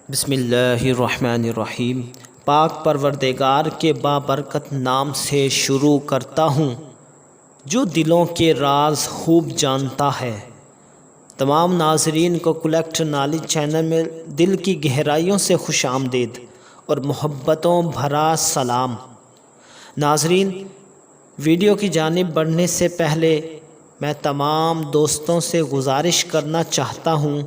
بسم اللہ الرحمن الرحیم۔ پاک پروردگار کے بابرکت نام سے شروع کرتا ہوں جو دلوں کے راز خوب جانتا ہے۔ تمام ناظرین کو کلیکٹ نالج چینل میں دل کی گہرائیوں سے خوش آمدید اور محبتوں بھرا سلام۔ ناظرین، ویڈیو کی جانب بڑھنے سے پہلے میں تمام دوستوں سے گزارش کرنا چاہتا ہوں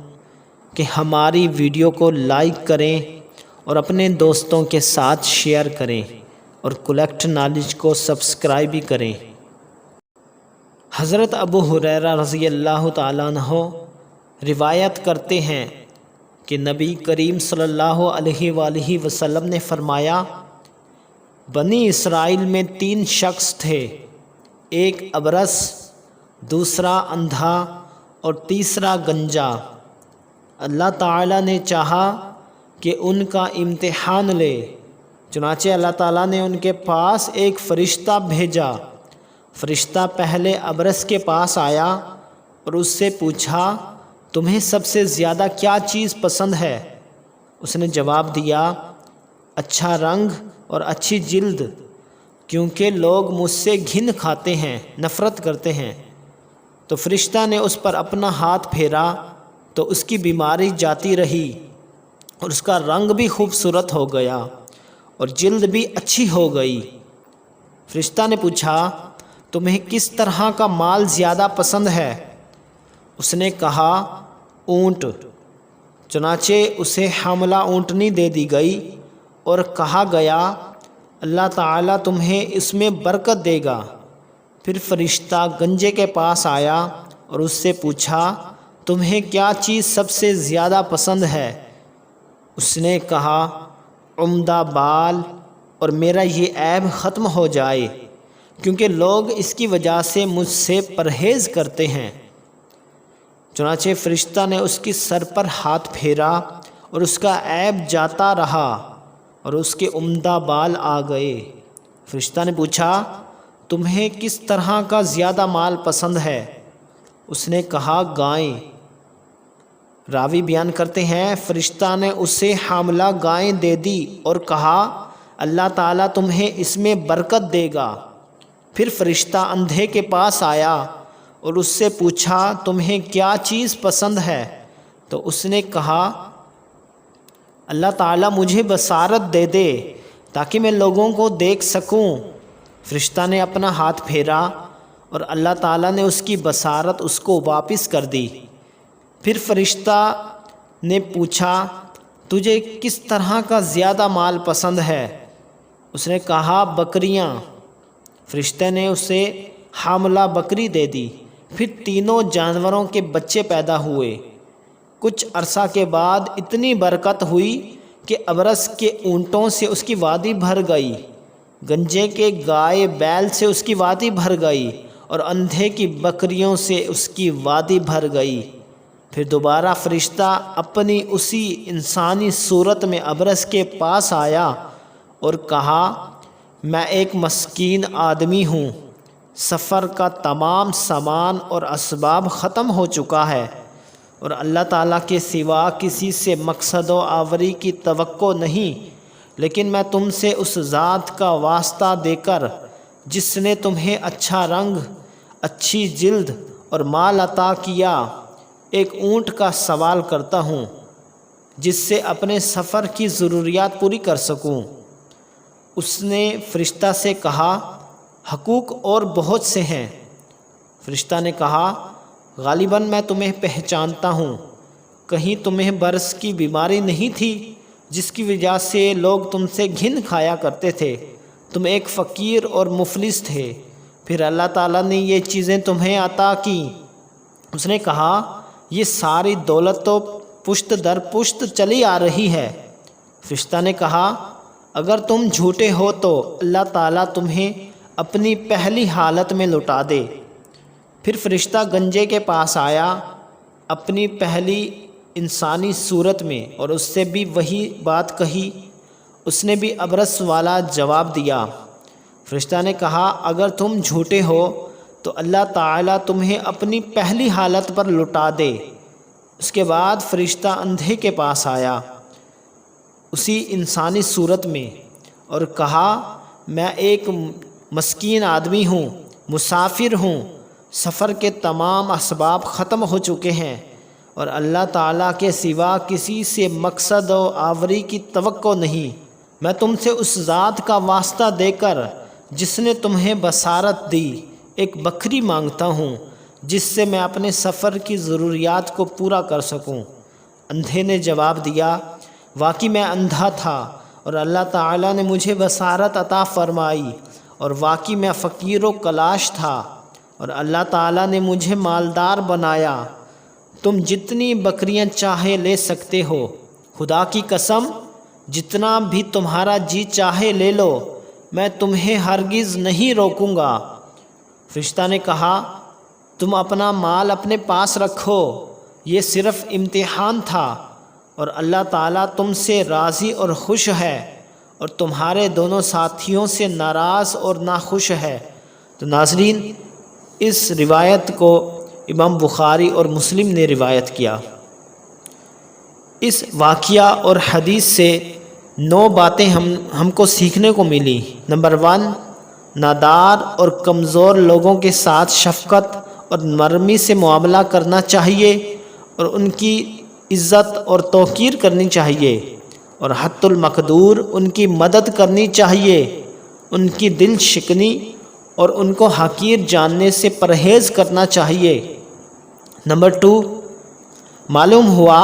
کہ ہماری ویڈیو کو لائک کریں اور اپنے دوستوں کے ساتھ شیئر کریں اور کلیکٹ نالج کو سبسکرائب بھی کریں۔ حضرت ابو ہریرہ رضی اللہ تعالیٰ عنہ روایت کرتے ہیں کہ نبی کریم صلی اللہ علیہ وآلہ وسلم نے فرمایا، بنی اسرائیل میں 3 شخص تھے، ایک ابرص، دوسرا اندھا اور تیسرا گنجا۔ اللہ تعالیٰ نے چاہا کہ ان کا امتحان لے، چنانچہ اللہ تعالیٰ نے ان کے پاس ایک فرشتہ بھیجا۔ فرشتہ پہلے ابرص کے پاس آیا اور اس سے پوچھا، تمہیں سب سے زیادہ کیا چیز پسند ہے؟ اس نے جواب دیا، اچھا رنگ اور اچھی جلد، کیونکہ لوگ مجھ سے گھن کھاتے ہیں، نفرت کرتے ہیں۔ تو فرشتہ نے اس پر اپنا ہاتھ پھیرا تو اس کی بیماری جاتی رہی اور اس کا رنگ بھی خوبصورت ہو گیا اور جلد بھی اچھی ہو گئی۔ فرشتہ نے پوچھا، تمہیں کس طرح کا مال زیادہ پسند ہے؟ اس نے کہا، اونٹ۔ چنانچہ اسے حاملہ اونٹنی دے دی گئی اور کہا گیا، اللہ تعالیٰ تمہیں اس میں برکت دے گا۔ پھر فرشتہ گنجے کے پاس آیا اور اس سے پوچھا، تمہیں کیا چیز سب سے زیادہ پسند ہے؟ اس نے کہا، عمدہ بال، اور میرا یہ عیب ختم ہو جائے، کیونکہ لوگ اس کی وجہ سے مجھ سے پرہیز کرتے ہیں۔ چنانچہ فرشتہ نے اس کی سر پر ہاتھ پھیرا اور اس کا عیب جاتا رہا اور اس کے عمدہ بال آ گئے۔ فرشتہ نے پوچھا، تمہیں کس طرح کا زیادہ مال پسند ہے؟ اس نے کہا، گائیں۔ راوی بیان کرتے ہیں، فرشتہ نے اسے حاملہ گائیں دے دی اور کہا، اللہ تعالیٰ تمہیں اس میں برکت دے گا۔ پھر فرشتہ اندھے کے پاس آیا اور اس سے پوچھا، تمہیں کیا چیز پسند ہے؟ تو اس نے کہا، اللہ تعالیٰ مجھے بصارت دے دے تاکہ میں لوگوں کو دیکھ سکوں۔ فرشتہ نے اپنا ہاتھ پھیرا اور اللہ تعالیٰ نے اس کی بصارت اس کو واپس کر دی۔ پھر فرشتہ نے پوچھا، تجھے کس طرح کا زیادہ مال پسند ہے؟ اس نے کہا، بکریاں۔ فرشتے نے اسے حاملہ بکری دے دی۔ پھر تینوں جانوروں کے بچے پیدا ہوئے۔ کچھ عرصہ کے بعد اتنی برکت ہوئی کہ ابرص کے اونٹوں سے اس کی وادی بھر گئی، گنجے کے گائے بیل سے اس کی وادی بھر گئی اور اندھے کی بکریوں سے اس کی وادی بھر گئی۔ پھر دوبارہ فرشتہ اپنی اسی انسانی صورت میں ابرص کے پاس آیا اور کہا، میں ایک مسکین آدمی ہوں، سفر کا تمام سامان اور اسباب ختم ہو چکا ہے اور اللہ تعالیٰ کے سوا کسی سے مقصد و آوری کی توقع نہیں، لیکن میں تم سے اس ذات کا واسطہ دے کر جس نے تمہیں اچھا رنگ، اچھی جلد اور مال عطا کیا، ایک اونٹ کا سوال کرتا ہوں جس سے اپنے سفر کی ضروریات پوری کر سکوں۔ اس نے فرشتہ سے کہا، حقوق اور بہت سے ہیں۔ فرشتہ نے کہا، غالباً میں تمہیں پہچانتا ہوں، کہیں تمہیں برص کی بیماری نہیں تھی جس کی وجہ سے لوگ تم سے گھن کھایا کرتے تھے؟ تم ایک فقیر اور مفلس تھے، پھر اللہ تعالیٰ نے یہ چیزیں تمہیں عطا کی۔ اس نے کہا، یہ ساری دولت تو پشت در پشت چلی آ رہی ہے۔ فرشتہ نے کہا، اگر تم جھوٹے ہو تو اللہ تعالیٰ تمہیں اپنی پہلی حالت میں لوٹا دے۔ پھر فرشتہ گنجے کے پاس آیا اپنی پہلی انسانی صورت میں اور اس سے بھی وہی بات کہی۔ اس نے بھی ابرص والا جواب دیا۔ فرشتہ نے کہا، اگر تم جھوٹے ہو تو اللہ تعالیٰ تمہیں اپنی پہلی حالت پر لٹا دے۔ اس کے بعد فرشتہ اندھے کے پاس آیا۔ اسی انسانی صورت میں اور کہا میں ایک مسکین آدمی ہوں، مسافر ہوں، سفر کے تمام اسباب ختم ہو چکے ہیں اور اللہ تعالیٰ کے سوا کسی سے مقصد و آوری کی توقع نہیں۔ میں تم سے اس ذات کا واسطہ دے کر جس نے تمہیں بصارت دی ایک بکری مانگتا ہوں جس سے میں اپنے سفر کی ضروریات کو پورا کر سکوں۔ اندھے نے جواب دیا واقعی میں اندھا تھا اور اللہ تعالیٰ نے مجھے بصارت عطا فرمائی، اور واقعی میں فقیر و کلاش تھا اور اللہ تعالیٰ نے مجھے مالدار بنایا۔ تم جتنی بکریاں چاہے لے سکتے ہو، خدا کی قسم جتنا بھی تمہارا جی چاہے لے لو، میں تمہیں ہرگز نہیں روکوں گا۔ فرشتہ نے کہا تم اپنا مال اپنے پاس رکھو، یہ صرف امتحان تھا اور اللہ تعالیٰ تم سے راضی اور خوش ہے اور تمہارے دونوں ساتھیوں سے ناراض اور ناخوش ہے۔ تو ناظرین، اس روایت کو امام بخاری اور مسلم نے روایت کیا۔ اس واقعہ اور حدیث سے 9 باتیں ہم کو سیکھنے کو ملی۔ نمبر 1، نادار اور کمزور لوگوں کے ساتھ شفقت اور نرمی سے معاملہ کرنا چاہیے اور ان کی عزت اور توقیر کرنی چاہیے، اور حت المقدور ان کی مدد کرنی چاہیے، ان کی دل شکنی اور ان کو حقیر جاننے سے پرہیز کرنا چاہیے۔ نمبر 2، معلوم ہوا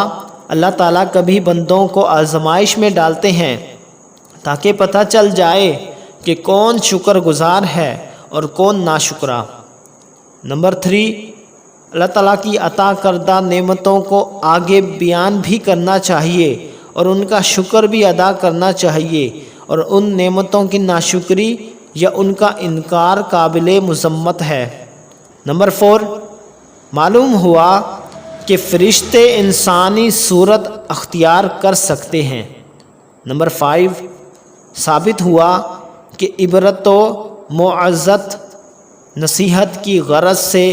اللہ تعالیٰ کبھی بندوں کو آزمائش میں ڈالتے ہیں تاکہ پتہ چل جائے کہ کون شکر گزار ہے اور کون ناشکرا۔ نمبر 3، اللہ تعالیٰ کی عطا کردہ نعمتوں کو آگے بیان بھی کرنا چاہیے اور ان کا شکر بھی ادا کرنا چاہیے، اور ان نعمتوں کی ناشکری یا ان کا انکار قابل مذمت ہے۔ نمبر 4، معلوم ہوا کہ فرشتے انسانی صورت اختیار کر سکتے ہیں۔ نمبر 5، ثابت ہوا کہ عبرت و موعظت نصیحت کی غرض سے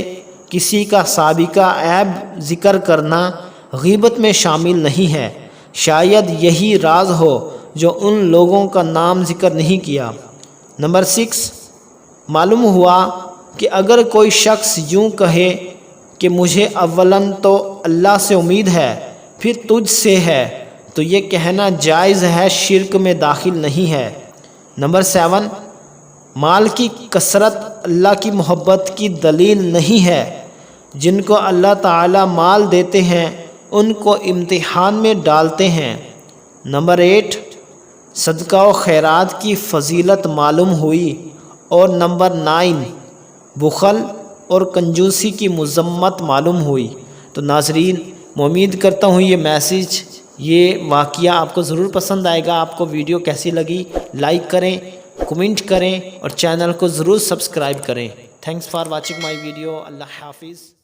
کسی کا سابقہ عیب ذکر کرنا غیبت میں شامل نہیں ہے، شاید یہی راز ہو جو ان لوگوں کا نام ذکر نہیں کیا۔ نمبر 6، معلوم ہوا کہ اگر کوئی شخص یوں کہے کہ مجھے اولاً تو اللہ سے امید ہے پھر تجھ سے ہے، تو یہ کہنا جائز ہے، شرک میں داخل نہیں ہے۔ نمبر 7، مال کی کثرت اللہ کی محبت کی دلیل نہیں ہے۔ جن کو اللہ تعالیٰ مال دیتے ہیں ان کو امتحان میں ڈالتے ہیں۔ نمبر 8، صدقہ و خیرات کی فضیلت معلوم ہوئی۔ اور نمبر 9، بخل اور کنجوسی کی مذمت معلوم ہوئی۔ تو ناظرین، میں امید کرتا ہوں یہ واقعہ آپ کو ضرور پسند آئے گا۔ آپ کو ویڈیو کیسی لگی لائک کریں، کمنٹ کریں اور چینل کو ضرور سبسکرائب کریں۔ Thanks for watching my video. اللہ حافظ۔